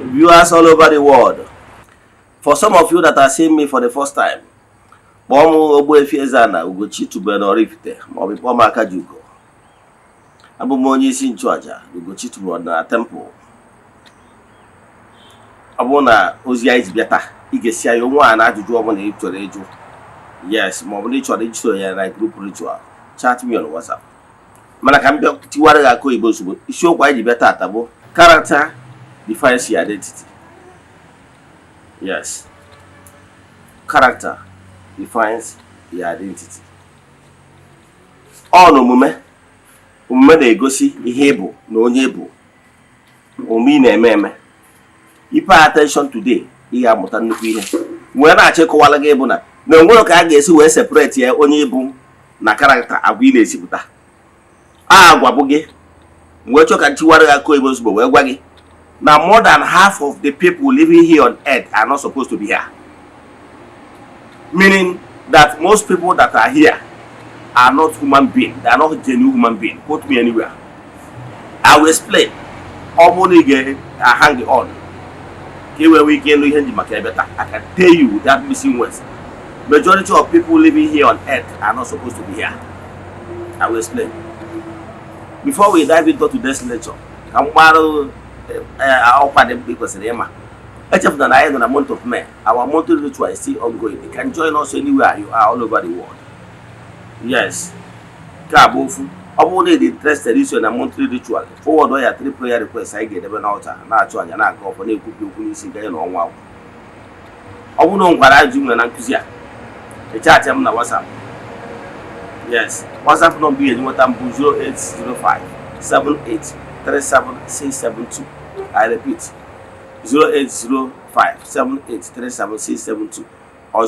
Viewers all over the world. For some of you that are seeing me for the first time, Eze-Ana Ugochi Tubenorifte, Mobipoma Jugo. Abumoni in Georgia, Ugochi Tubona Temple. Abona Ozia is better. Igesia, you want to do one ritual. Yes, Mobile ritual like group ritual. Chat me on WhatsApp. Manakambia Tiwara Koibosu, show why the better tabo. Character defines your identity. Yes. Character defines your identity. Ọ n'omume na-egosi ihe bụ na onye bụ omume na-eme eme. You pay attention today, ihe amụta nnukwu ihe. Mgbe na-achịkọwala gị bụ na onwere ka a ga-esi wee separate ya onye bụ na character agwa ị na-esipụta. Agwa bụ gị. Mgbe chọ ka nchiwara ya ko ozugbo wee gwa gị na more than half of the people living here on earth are not supposed to be here. Meaning that most people that are here are not human beings. They are not genuine human beings. Put me anywhere. I will explain. I hang on. I can tell you that missing words. Majority of people living here on earth are not supposed to be here. I will explain. Before we dive into today's lecture, except that I am on a month of May, our monthly ritual is still ongoing. You can join us anywhere you are all over the world. Yes. Kabofu. Obonye the interest edition a monthly ritual. Forward or 3 prayer requests I get even altar. Na chwa nya na go for na ekuku okwu n'isi ga no nwa. Obuno ngwara aju na nkuzia. E chat am na WhatsApp. Yes. WhatsApp number is 0805 7837 I repeat. 0805-7837-672 or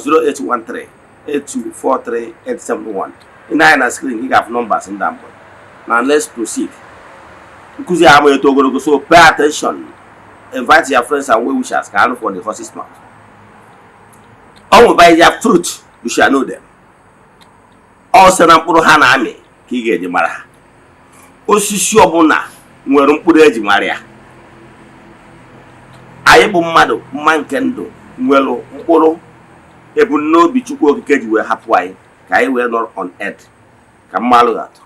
0813-8243-871. In our screen, you have numbers in them. Now let's proceed. Because you are so pay attention. Invite your friends and well-wishers for the horse's mouth. All by their fruit, you shall know them. Also, Nampuro Hanami, Kige de Mara. Osisiobuna, Mwerumpude de Maria. Anyị bụ mmadụ mma nke ndụ nwere mkpụrụ ebumnobi Chukwu Okike ji wee hapụ anyị ka anyị wee nọ on earth ka mmalụ atọ.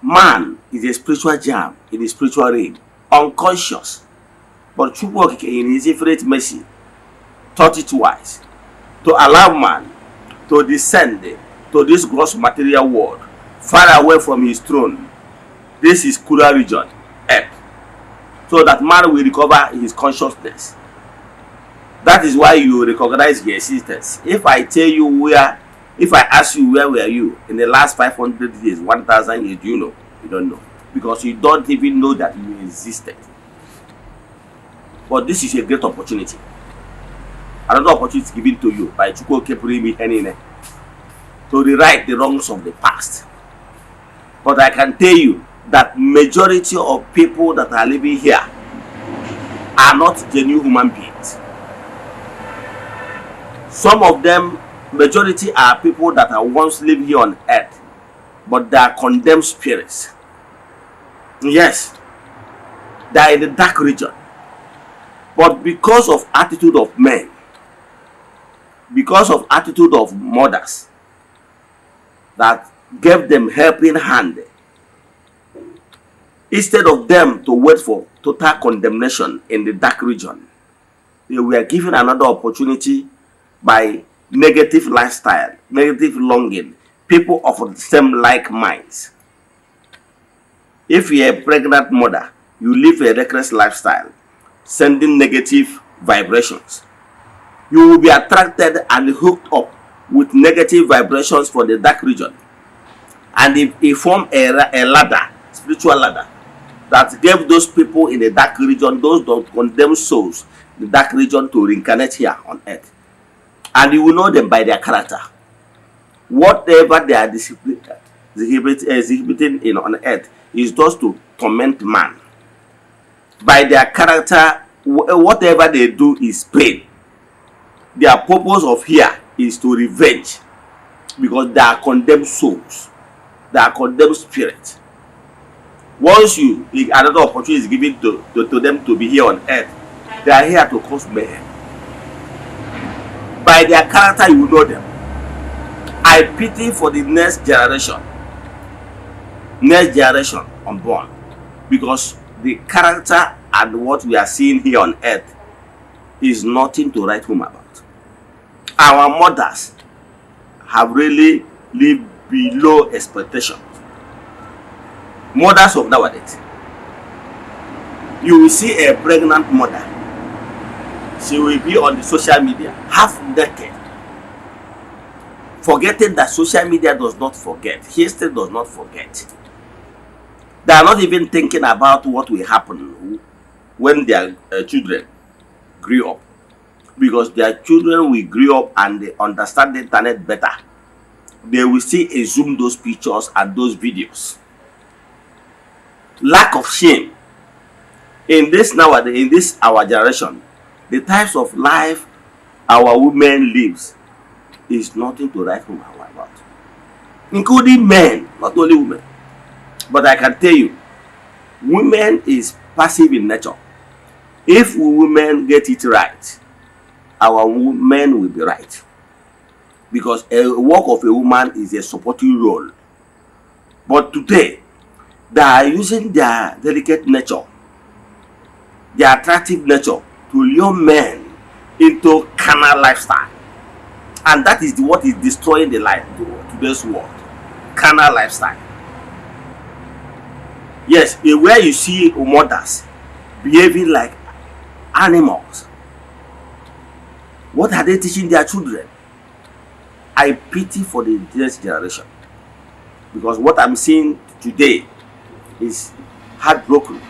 Man is a spiritual germ in the spiritual realm, unconscious, but Chukwu Okike in his infinite mercy thought it wise to allow man to descend to this gross material world far away from his throne. This is cooler region, earth. So that man will recover his consciousness. That is why you recognize your existence. If I tell you if I ask you where were you in the last 500 years, 1,000 years, do you know? You don't know. Because you don't even know that you existed. But this is a great opportunity. Another opportunity given to you by Chukwu Okike Henine to rewrite the wrongs of the past. But I can tell you that majority of people that are living here are not genuine human beings. Some of them, majority are people that are once living here on earth, but they are condemned spirits. Yes, they are in the dark region. But because of attitude of men, because of attitude of mothers that gave them helping hand, instead of them to wait for total condemnation in the dark region, they were given another opportunity by negative lifestyle, negative longing, people of the same like minds. If you're a pregnant mother, you live a reckless lifestyle, sending negative vibrations. You will be attracted and hooked up with negative vibrations for the dark region. And it form a ladder, spiritual ladder, that gave those people in the dark region, those that condemn souls, the dark region, to reincarnate here on earth. And you will know them by their character. Whatever they are exhibiting on earth is just to torment man. By their character, whatever they do is pain. Their purpose of here is to revenge, because they are condemned souls. They are condemned spirits. Once another opportunity is given to them to be here on earth, they are here to cause mayhem. By their character, you will know them. I pity for the next generation unborn, because the character and what we are seeing here on earth is nothing to write home about. Our mothers have really lived below expectation. Mothers of nowadays, you will see a pregnant mother, she will be on the social media half naked, forgetting that social media does not forget, history does not forget. They are not even thinking about what will happen when their children grew up, because their children will grow up and they understand the internet better. They will see assume those pictures and those videos. Lack of shame in this nowadays, in this our generation, the types of life our women lives is nothing to write home about, including men, not only women. But I can tell you, women is passive in nature. If women get it right, our men will be right, because a work of a woman is a supporting role. But today, they are using their delicate nature, their attractive nature, to lure men into carnal lifestyle, and that is what is destroying the life to today's world. Carnal lifestyle. Yes, where you see mothers behaving like animals, what are they teaching their children? I pity for the next generation, because what I'm seeing today is heartbroken.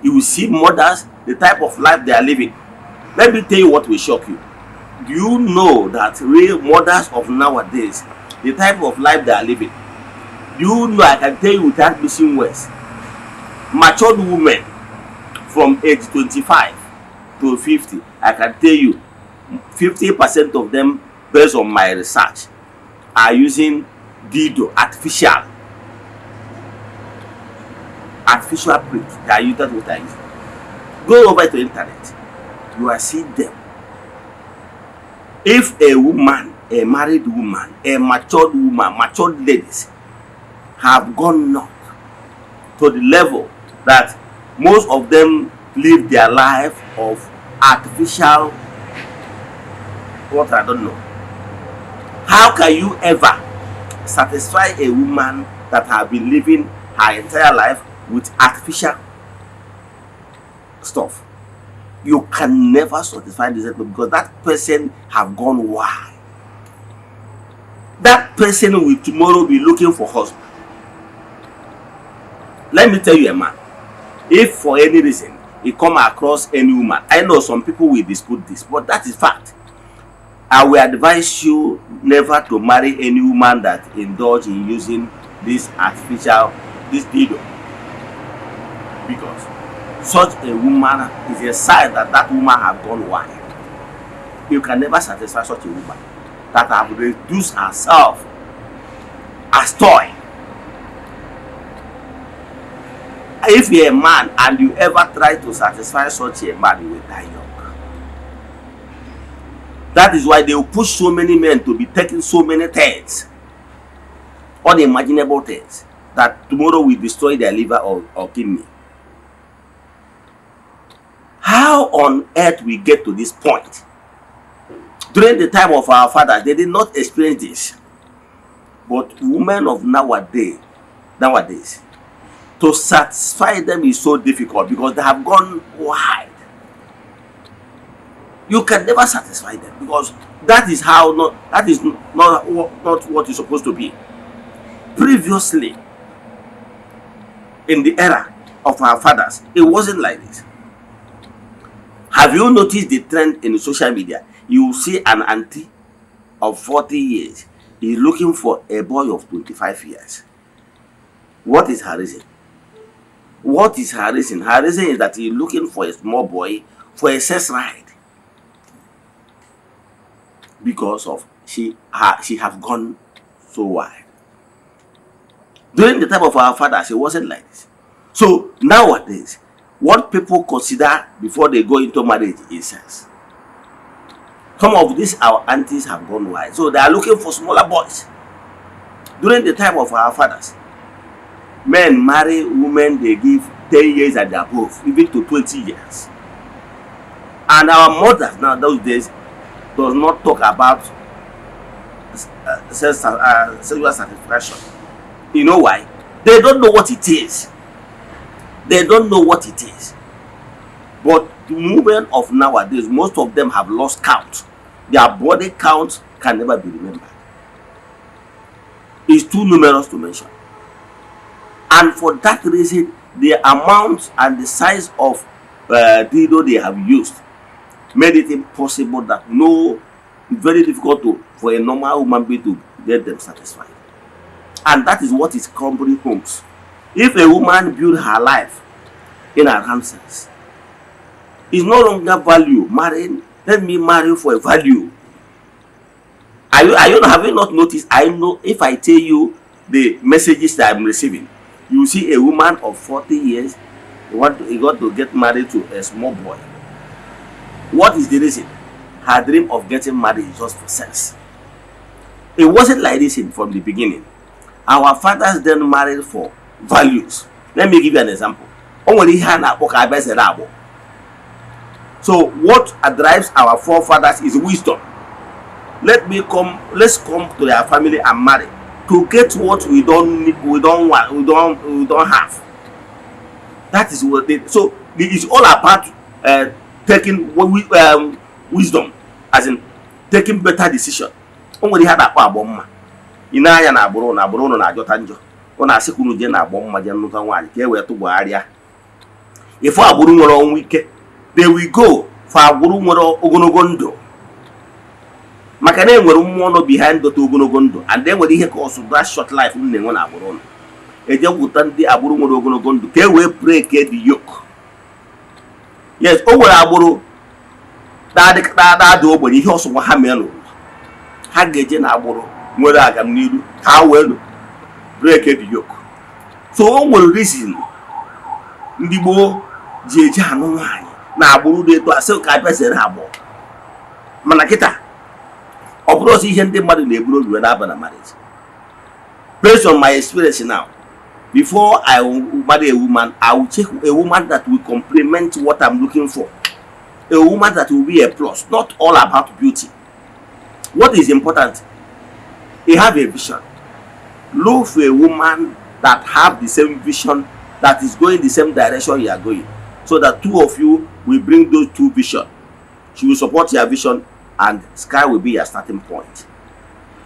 You will see mothers, the type of life they are living. Let me tell you what will shock you. Do you know that real mothers of nowadays, the type of life they are living? Do you know, I can tell you without missing words, matured women from age 25 to 50, I can tell you 50% of them, based on my research, are using dildo, artificial print. They are using that what I use. Go over to the internet, you are seeing them. If a woman, a married woman, a matured woman, matured ladies have gone up to the level that most of them live their life of artificial, what I don't know. How can you ever satisfy a woman that have been living her entire life with artificial stuff? You can never satisfy this, because that person have gone wild. That person will tomorrow be looking for husband. Let me tell you, a man, if for any reason he come across any woman, I know some people will dispute this, but that is fact. I will advise you never to marry any woman that indulge in using this dildo, because such a woman is a sign that that woman have gone wild. You can never satisfy such a woman that have reduced herself as toy. If you're a man and you ever try to satisfy such a man, you will die young. That is why they will push so many men to be taking so many things, unimaginable things, that tomorrow will destroy their liver or kidney. How on earth we get to this point? During the time of our fathers, they did not experience this. But women of nowadays, to satisfy them is so difficult, because they have gone wide. You can never satisfy them, because that is not what is supposed to be. Previously, in the era of our fathers, it wasn't like this. Have you noticed the trend in social media? You see an auntie of 40 years is looking for a boy of 25 years. What is her reason? What is her reason? Her reason is that he's looking for a small boy for a sex ride, because of she have gone so wide. During the time of our fathers, it wasn't like this. So nowadays, what people consider before they go into marriage is sex. Some of these our aunties have gone wide, so they are looking for smaller boys. During the time of our fathers, men marry women they give 10 years and above, even to 20 years. And our mothers now those days does not talk about sexual satisfaction. You know why? They don't know what it is. They don't know what it is. But the women of nowadays, most of them have lost count. Their body count can never be remembered. It's too numerous to mention. And for that reason, the amount and the size of dildo they have used made it impossible that no, it's very difficult for a normal human being to get them satisfied. And that is what is crumbling homes. If a woman builds her life in her hamsters, it's no longer value. Marrying, let me marry for a value. Have you not noticed? I know if I tell you the messages that I'm receiving, you see a woman of 40 years, he got to get married to a small boy. What is the reason? Her dream of getting married is just for sex. It wasn't like this from the beginning. Our fathers then married for values. Let me give you an example. So what drives our forefathers is wisdom. Let's come to their family and marry to get what we don't need, we don't want, we don't have. That is what they. So it's all about taking wisdom, as in taking better decision. Only had a bomb. Inaya na aburo na ajota njọ. Ọ na-asị kwunu je na agbo mma je nnụta nwaanyị ka e wee tụgharịa. If agburu nwere ọnwụ ike, they will go for agburu nwere ogologo ndụ. Maka na enwere mmụọ nọ behind that ogologo ndụ, and then nwere ihe ka ọsụ that short life na-enwe na agburu nọ. Eje gwuta ndị agburu nwere ogologo ndụ ka e wee break the yoke. Yes, o nwere agburu da ogbenye ihe ọsụ ha mee n'ụwa. Ha ga-eje na agburu nwere agam n'iru ka wee break the yoke. So o nwere reason ndị gboo ji eji anụ nwaanyị na agbụrụ dị etu asị ka abịazere ha abụọ. Mana kịta ọ bụrụ ọsọ ihe ndị mmadụ na-eburu oge na-aba na marriage. Based on my experience now, before I marry a woman, I will check a woman that will complement what I'm looking for. A woman that will be a plus, not all about beauty. What is important? You have a vision. Look for a woman that have the same vision, that is going the same direction you are going, so that two of you will bring those two visions. She will support your vision, and sky will be your starting point.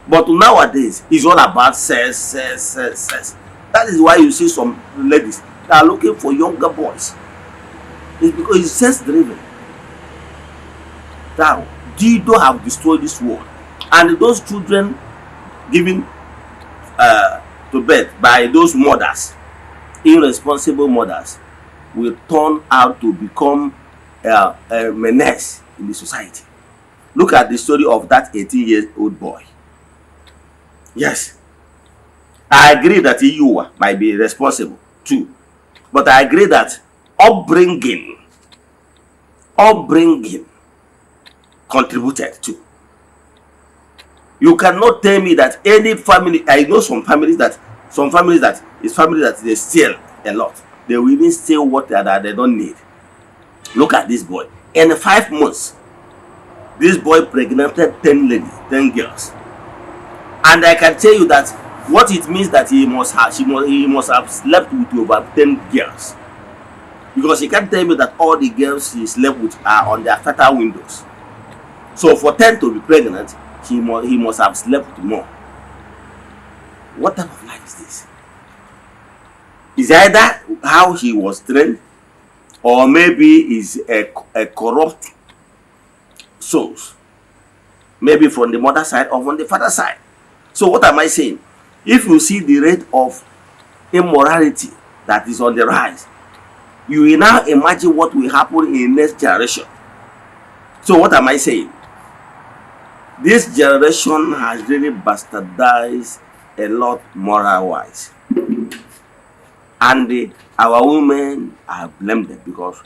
But nowadays, it's all about sex. That is why you see some ladies that are looking for younger boys. It's because it's sex driven. Now, dildo have destroyed this world, and those children given to birth by those mothers, irresponsible mothers, will turn out to become a menace in the society. Look at the story of that 18-year-old boy. Yes, I agree that you might be responsible too, but I agree that upbringing contributed too. You cannot tell me that any family, I know some families that they steal a lot. They will even steal what they don't need. Look at this boy. In 5 months, this boy pregnanted 10 girls. And I can tell you that what it means that he must have slept with over 10 girls. Because he can't tell me that all the girls he slept with are on their fertile windows. So for 10 to be pregnant, he must have slept with more. What type of life is this? Is either how he was trained, or maybe is a corrupt souls. Maybe from the mother side or from the father side. So what am I saying? If you see the rate of immorality that is on the rise, you will now imagine what will happen in the next generation. So what am I saying? This generation has really bastardized a lot moral wise. And our women are blamed because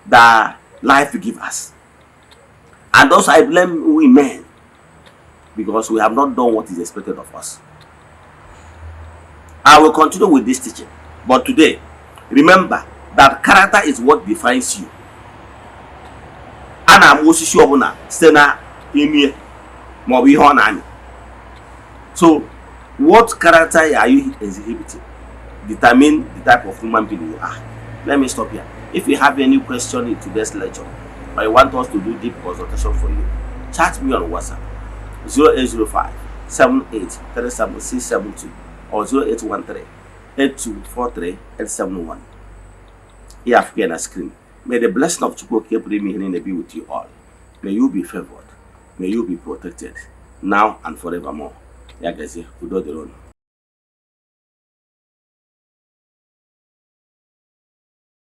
the life we give us. And also I blame women because we have not done what is expected of us. I will continue with this teaching. But today, remember that character is what defines you. Ana m osisi ọbụla site na ime maọbụ ihe ọ na-amị. So, what character are you exhibiting determine the type of human being you are. Let me stop here. If you have any question in today's lecture, or you want us to do deep consultation for you, chat me on WhatsApp 0805 7837 or 0813 8243 871. Here on screen. May the blessing of Chukwu be with you all. May you be favored. May you be protected now and forevermore. Yagazi, Udo Deron.